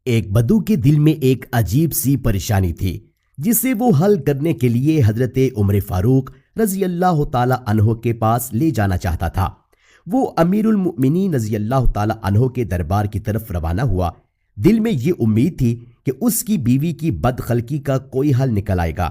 ایک بدو کے دل میں ایک عجیب سی پریشانی تھی جسے وہ حل کرنے کے لیے حضرت عمر فاروق رضی اللہ تعالی عنہ کے پاس لے جانا چاہتا تھا۔ وہ امیر المؤمنین رضی اللہ تعالی عنہ کے دربار کی طرف روانہ ہوا۔ دل میں یہ امید تھی کہ اس کی بیوی کی بدخلقی کا کوئی حل نکل آئے گا۔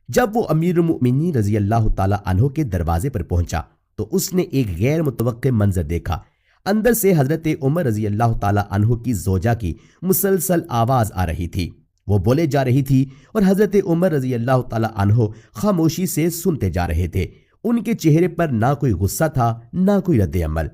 جب وہ امیر المؤمنین رضی اللہ تعالی عنہ کے دروازے پر پہنچا تو اس نے ایک غیر متوقع منظر دیکھا۔ اندر سے حضرت عمر رضی اللہ تعالی عنہ کی زوجہ کی مسلسل آواز آ رہی تھی۔ وہ بولے جا رہی تھی اور حضرت عمر رضی اللہ تعالی عنہ خاموشی سے سنتے جا رہے تھے۔ ان کے چہرے پر نہ کوئی غصہ تھا نہ کوئی رد عمل۔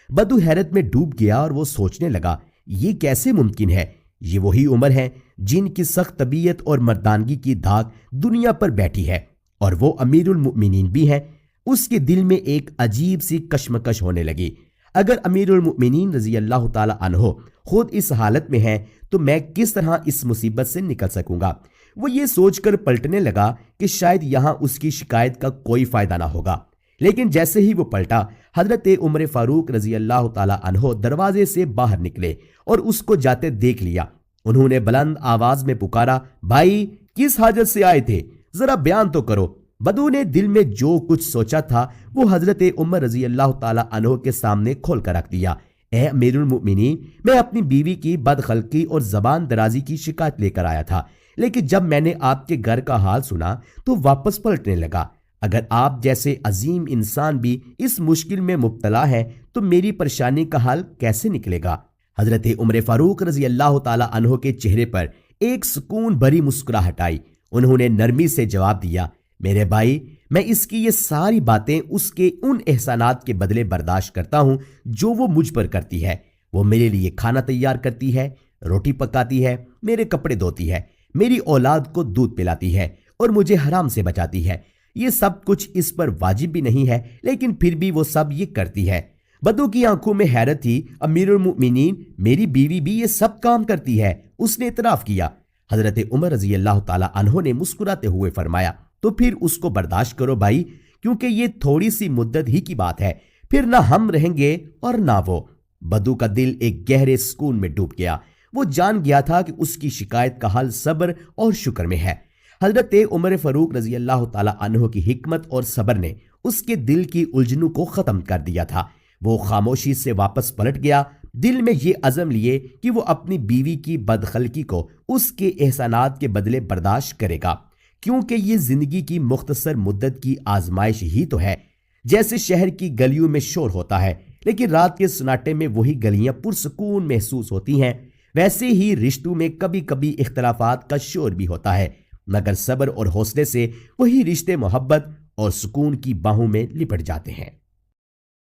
بدو حیرت میں ڈوب گیا اور وہ سوچنے لگا، یہ کیسے ممکن ہے؟ یہ وہی عمر ہیں جن کی سخت طبیعت اور مردانگی کی دھاک دنیا پر بیٹھی ہے، اور وہ امیر المؤمنین بھی ہیں۔ اس کے دل میں ایک عجیب سی کشمکش ہونے لگی۔ اگر امیر المؤمنین رضی اللہ تعالی عنہ خود اس حالت میں ہیں تو میں کس طرح اس مصیبت سے نکل سکوں گا؟ وہ یہ سوچ کر پلٹنے لگا کہ شاید یہاں اس کی شکایت کا کوئی فائدہ نہ ہوگا، لیکن جیسے ہی وہ پلٹا، حضرت عمر فاروق رضی اللہ تعالی عنہ دروازے سے باہر نکلے اور اس کو جاتے دیکھ لیا۔ انہوں نے بلند آواز میں پکارا، بھائی کس حاجت سے آئے تھے؟ ذرا بیان تو کرو۔ بدو نے دل میں جو کچھ سوچا تھا وہ حضرت عمر رضی اللہ تعالی عنہ کے سامنے کھول کر رکھ دیا۔ اے امیر المؤمنین، میں اپنی بیوی کی بدخلقی اور زبان درازی کی شکایت لے کر آیا تھا، لیکن جب میں نے آپ کے گھر کا حال سنا تو واپس پلٹنے لگا۔ اگر آپ جیسے عظیم انسان بھی اس مشکل میں مبتلا ہے تو میری پریشانی کا حل کیسے نکلے گا؟ حضرت عمر فاروق رضی اللہ تعالی عنہ کے چہرے پر ایک سکون بھری مسکراہٹ آئی۔ انہوں نے نرمی سے جواب دیا، میرے بھائی، میں اس کی یہ ساری باتیں اس کے ان احسانات کے بدلے برداشت کرتا ہوں جو وہ مجھ پر کرتی ہے۔ وہ میرے لیے کھانا تیار کرتی ہے، روٹی پکاتی ہے، میرے کپڑے دھوتی ہے، میری اولاد کو دودھ پلاتی ہے اور مجھے حرام سے بچاتی ہے۔ یہ سب کچھ اس پر واجب بھی نہیں ہے، لیکن پھر بھی وہ سب یہ کرتی ہے۔ بدو کی آنکھوں میں حیرت تھی۔ امیر المؤمنین، میری بیوی بھی یہ سب کام کرتی ہے، اس نے اعتراف کیا۔ حضرت عمر رضی اللہ تعالی عنہ نے مسکراتے ہوئے فرمایا، تو پھر اس کو برداشت کرو بھائی، کیونکہ یہ تھوڑی سی مدت ہی کی بات ہے، پھر نہ ہم رہیں گے اور نہ وہ۔ بدو کا دل ایک گہرے سکون میں ڈوب گیا۔ وہ جان گیا تھا کہ اس کی شکایت کا حل صبر اور شکر میں ہے۔ حضرت عمر فاروق رضی اللہ تعالی عنہ کی حکمت اور صبر نے اس کے دل کی الجھنوں کو ختم کر دیا تھا۔ وہ خاموشی سے واپس پلٹ گیا، دل میں یہ عزم لیے کہ وہ اپنی بیوی کی بدخلقی کو اس کے احسانات کے بدلے برداشت کرے گا، کیونکہ یہ زندگی کی مختصر مدت کی آزمائش ہی تو ہے۔ جیسے شہر کی گلیوں میں شور ہوتا ہے لیکن رات کے سناٹے میں وہی گلیاں پرسکون محسوس ہوتی ہیں، ویسے ہی رشتوں میں کبھی کبھی اختلافات کا شور بھی ہوتا ہے، مگر صبر اور حوصلے سے وہی رشتے محبت اور سکون کی باہوں میں لپٹ جاتے ہیں۔